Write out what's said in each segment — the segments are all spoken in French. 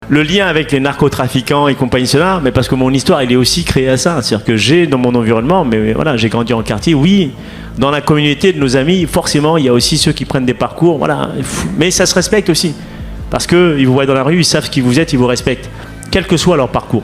Le lien avec les narcotrafiquants et compagnie cela, mais parce que mon histoire, il est aussi créée à ça. C'est-à-dire que j'ai dans mon environnement, mais voilà, j'ai grandi en quartier, oui, dans la communauté de nos amis, forcément, il y a aussi ceux qui prennent des parcours, voilà. Mais ça se respecte aussi. Parce qu'ils vous voient dans la rue, ils savent qui vous êtes, ils vous respectent. Quel que soit leur parcours.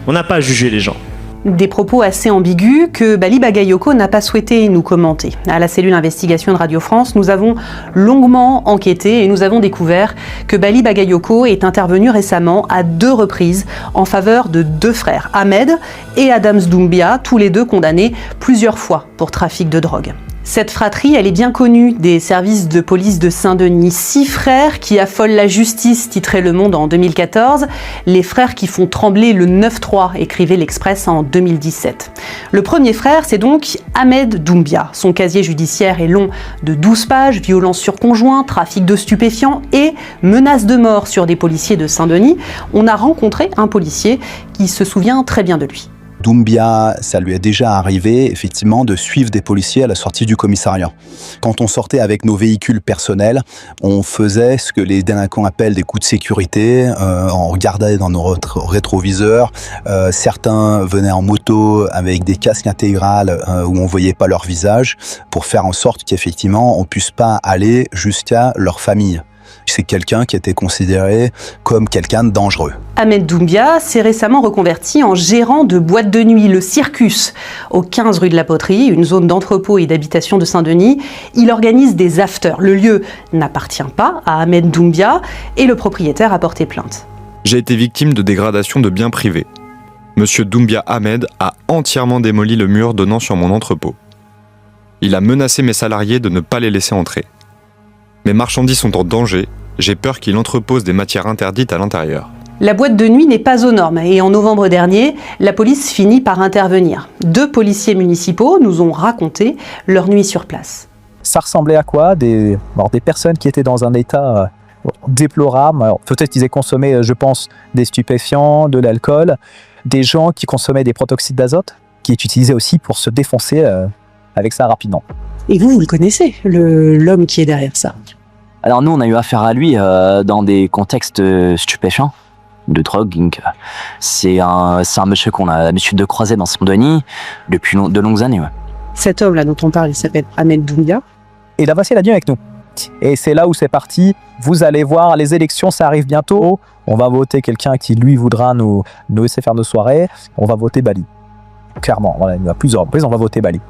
On n'a pas à juger les gens. Des propos assez ambigus que Bali Bagayoko n'a pas souhaité nous commenter. À la cellule investigation de Radio France, nous avons longuement enquêté et nous avons découvert que Bali Bagayoko est intervenu récemment à 2 reprises en faveur de 2 frères, Ahmed et Adams Doumbia, tous les 2 condamnés plusieurs fois pour trafic de drogue. Cette fratrie, elle est bien connue des services de police de Saint-Denis. 6 frères qui affolent la justice, titrait Le Monde en 2014. Les frères qui font trembler le 9-3, écrivait l'Express en 2017. Le premier frère, c'est donc Ahmed Doumbia. Son casier judiciaire est long de 12 pages, violence sur conjoint, trafic de stupéfiants et menaces de mort sur des policiers de Saint-Denis. On a rencontré un policier qui se souvient très bien de lui. Doumbia, ça lui est déjà arrivé, effectivement, de suivre des policiers à la sortie du commissariat. Quand on sortait avec nos véhicules personnels, on faisait ce que les délinquants appellent des coups de sécurité. On regardait dans nos rétroviseurs. Certains venaient en moto avec des casques intégrales où on voyait pas leur visage pour faire en sorte qu'effectivement, on puisse pas aller jusqu'à leur famille. C'est quelqu'un qui était considéré comme quelqu'un de dangereux. Ahmed Doumbia s'est récemment reconverti en gérant de boîte de nuit, le Circus, au 15 rue de la Poterie, une zone d'entrepôt et d'habitation de Saint-Denis. Il organise des afters. Le lieu n'appartient pas à Ahmed Doumbia et le propriétaire a porté plainte. J'ai été victime de dégradation de biens privés. Monsieur Doumbia Ahmed a entièrement démoli le mur donnant sur mon entrepôt. Il a menacé mes salariés de ne pas les laisser entrer. Mes marchandises sont en danger, j'ai peur qu'il entrepose des matières interdites à l'intérieur. La boîte de nuit n'est pas aux normes et en novembre dernier, la police finit par intervenir. 2 policiers municipaux nous ont raconté leur nuit sur place. Ça ressemblait à quoi ? Des personnes qui étaient dans un état déplorable. Alors, peut-être qu'ils aient consommé, je pense, des stupéfiants, de l'alcool, des gens qui consommaient des protoxydes d'azote, qui est utilisé aussi pour se défoncer avec ça rapidement. Et vous le connaissez, l'homme qui est derrière ça ? Alors nous, on a eu affaire à lui dans des contextes stupéfiants, de drogue. Donc, c'est un monsieur qu'on a l'habitude de croiser dans Saint-Denis depuis de longues années. Ouais. Cet homme-là dont on parle, il s'appelle Ahmed Doumbia. Et la voici la nuit avec nous. Et c'est là où c'est parti. Vous allez voir, les élections, ça arrive bientôt. On va voter quelqu'un qui, lui, voudra nous laisser faire nos soirées. On va voter Bali. Clairement, voilà, à plusieurs reprises, on va voter Bali.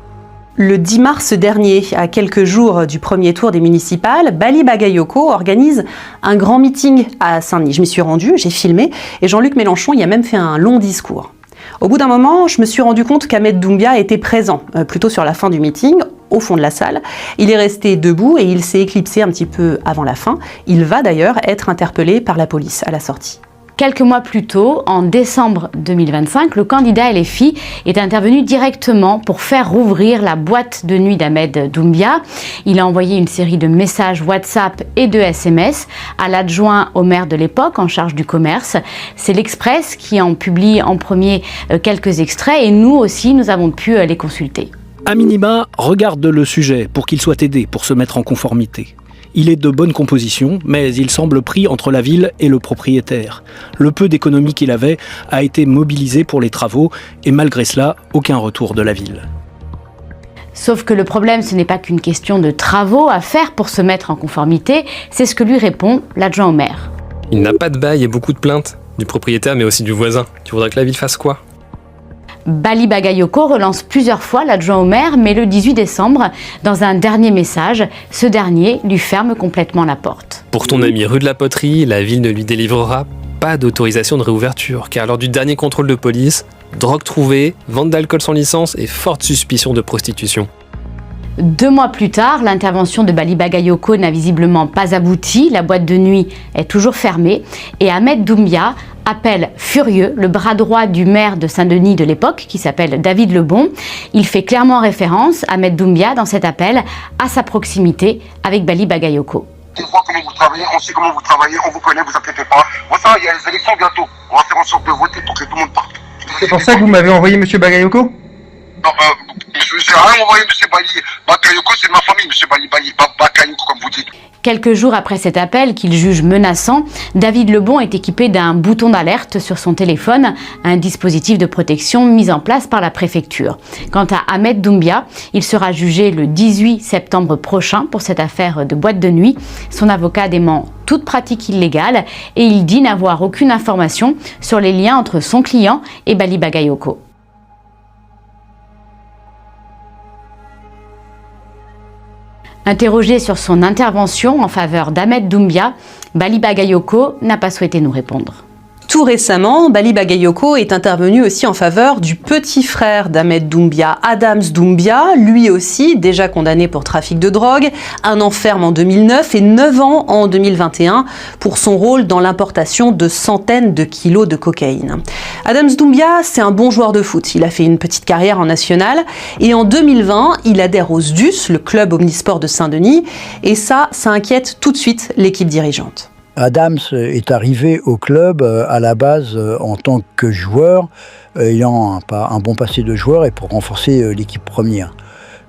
Le 10 mars dernier, à quelques jours du premier tour des municipales, Bali Bagayoko organise un grand meeting à Saint-Denis. Je m'y suis rendue, j'ai filmé, et Jean-Luc Mélenchon y a même fait un long discours. Au bout d'un moment, je me suis rendu compte qu'Ahmed Doumbia était présent, plutôt sur la fin du meeting, au fond de la salle. Il est resté debout et il s'est éclipsé un petit peu avant la fin. Il va d'ailleurs être interpellé par la police à la sortie. Quelques mois plus tôt, en décembre 2025, le candidat LFI est intervenu directement pour faire rouvrir la boîte de nuit d'Ahmed Doumbia. Il a envoyé une série de messages WhatsApp et de SMS à l'adjoint au maire de l'époque en charge du commerce. C'est l'Express qui en publie en premier quelques extraits et nous aussi, nous avons pu les consulter. À minima, regarde le sujet pour qu'il soit aidé pour se mettre en conformité. Il est de bonne composition, mais il semble pris entre la ville et le propriétaire. Le peu d'économie qu'il avait a été mobilisé pour les travaux et malgré cela, aucun retour de la ville. Sauf que le problème, ce n'est pas qu'une question de travaux à faire pour se mettre en conformité, c'est ce que lui répond l'adjoint au maire. Il n'a pas de bail et beaucoup de plaintes, du propriétaire mais aussi du voisin. Tu voudrais que la ville fasse quoi ? Bali Bagayoko relance plusieurs fois l'adjoint au maire, mais le 18 décembre, dans un dernier message, ce dernier lui ferme complètement la porte. Pour ton ami rue de la Poterie, la ville ne lui délivrera pas d'autorisation de réouverture, car lors du dernier contrôle de police, drogue trouvée, vente d'alcool sans licence et forte suspicion de prostitution. 2 mois plus tard, l'intervention de Bali Bagayoko n'a visiblement pas abouti, la boîte de nuit est toujours fermée et Ahmed Doumbia appelle furieux le bras droit du maire de Saint-Denis de l'époque, qui s'appelle David Lebon. Il fait clairement référence, Ahmed Doumbia, dans cet appel, à sa proximité avec Bali Bagayoko. On voit comment vous travaillez, on sait comment vous travaillez, on vous connaît, vous inquiétez pas. Bon ça, il y a les élections bientôt, on va faire en sorte de voter pour que tout le monde parte. C'est pour ça que vous m'avez envoyé M. Bagayoko ? Non, je n'ai rien envoyé M. Bali Bagayoko, c'est de ma famille, M. Bali Bagayoko, comme vous dites. Quelques jours après cet appel qu'il juge menaçant, David Lebon est équipé d'un bouton d'alerte sur son téléphone, un dispositif de protection mis en place par la préfecture. Quant à Ahmed Doumbia, il sera jugé le 18 septembre prochain pour cette affaire de boîte de nuit. Son avocat dément toute pratique illégale et il dit n'avoir aucune information sur les liens entre son client et Bali Bagayoko. Interrogé sur son intervention en faveur d'Ahmed Doumbia, Bali Bagayoko n'a pas souhaité nous répondre. Tout récemment, Bali Bagayoko est intervenu aussi en faveur du petit frère d'Ahmed Doumbia, Adams Doumbia, lui aussi déjà condamné pour trafic de drogue, 1 an ferme en 2009 et 9 ans en 2021 pour son rôle dans l'importation de centaines de kilos de cocaïne. Adams Doumbia, c'est un bon joueur de foot. Il a fait une petite carrière en national et en 2020, il adhère au SDUS, le club omnisport de Saint-Denis, et ça inquiète tout de suite l'équipe dirigeante. Adams est arrivé au club à la base en tant que joueur, ayant un bon passé de joueur et pour renforcer l'équipe première.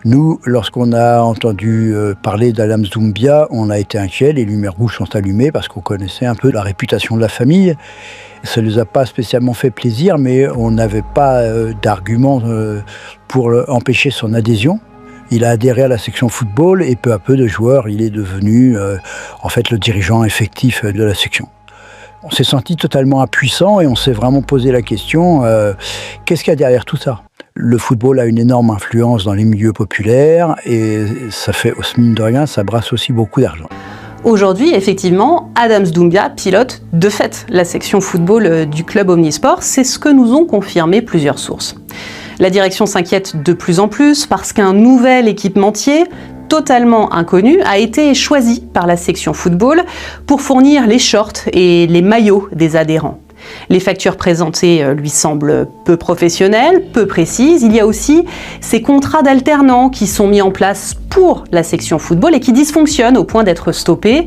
Nous, lorsqu'on a entendu parler d'Adams Doumbia, on a été inquiets, les lumières rouges sont allumées parce qu'on connaissait un peu la réputation de la famille. Ça ne nous a pas spécialement fait plaisir, mais on n'avait pas d'argument pour empêcher son adhésion. Il a adhéré à la section football et peu à peu de joueurs, il est devenu en fait le dirigeant effectif de la section. On s'est senti totalement impuissant et on s'est vraiment posé la question, qu'est-ce qu'il y a derrière tout ça ? Le football a une énorme influence dans les milieux populaires et ça fait, mine de rien, ça brasse aussi beaucoup d'argent. Aujourd'hui, effectivement, Adams Doumbia pilote de fait la section football du club omnisport. C'est ce que nous ont confirmé plusieurs sources. La direction s'inquiète de plus en plus parce qu'un nouvel équipementier, totalement inconnu, a été choisi par la section football pour fournir les shorts et les maillots des adhérents. Les factures présentées lui semblent peu professionnelles, peu précises. Il y a aussi ces contrats d'alternants qui sont mis en place pour la section football et qui dysfonctionnent au point d'être stoppés.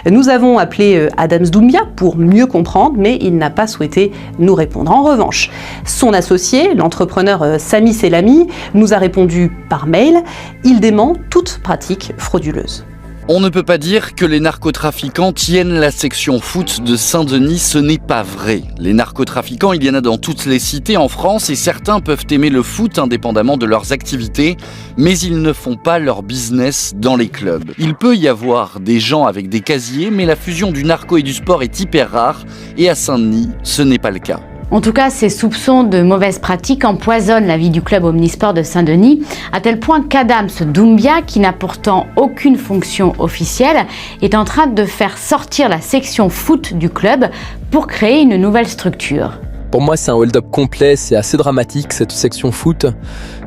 Nous avons appelé Adams Doumbia pour mieux comprendre, mais il n'a pas souhaité nous répondre. En revanche, son associé, l'entrepreneur Sami Selami, nous a répondu par mail. Il dément toute pratique frauduleuse. On ne peut pas dire que les narcotrafiquants tiennent la section foot de Saint-Denis, ce n'est pas vrai. Les narcotrafiquants, il y en a dans toutes les cités en France et certains peuvent aimer le foot indépendamment de leurs activités, mais ils ne font pas leur business dans les clubs. Il peut y avoir des gens avec des casiers, mais la fusion du narco et du sport est hyper rare et à Saint-Denis, ce n'est pas le cas. En tout cas, ces soupçons de mauvaises pratiques empoisonnent la vie du club omnisport de Saint-Denis, à tel point qu'Adams Doumbia, qui n'a pourtant aucune fonction officielle, est en train de faire sortir la section foot du club pour créer une nouvelle structure. Pour moi, c'est un hold-up complet, c'est assez dramatique cette section foot.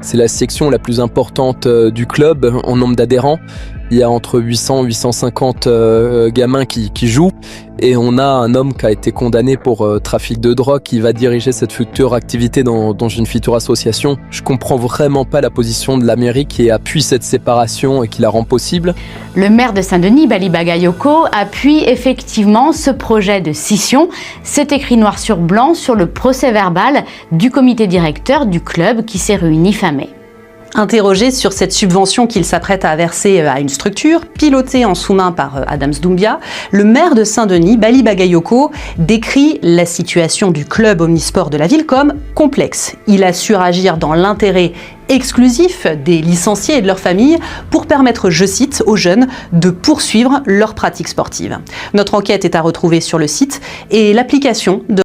C'est la section la plus importante du club en nombre d'adhérents. Il y a entre 800 et 850 gamins qui jouent. Et on a un homme qui a été condamné pour trafic de drogue qui va diriger cette future activité dans une future association. Je comprends vraiment pas la position de la mairie qui appuie cette séparation et qui la rend possible. Le maire de Saint-Denis, Bali Bagayoko, appuie effectivement ce projet de scission. C'est écrit noir sur blanc sur le procès-verbal du comité directeur du club qui s'est réuni fin mai. Interrogé sur cette subvention qu'il s'apprête à verser à une structure, pilotée en sous-main par Adams Doumbia, le maire de Saint-Denis, Bali Bagayoko, décrit la situation du club omnisport de la ville comme complexe. Il assure agir dans l'intérêt exclusif des licenciés et de leurs familles pour permettre, je cite, aux jeunes de poursuivre leurs pratiques sportives. Notre enquête est à retrouver sur le site et l'application de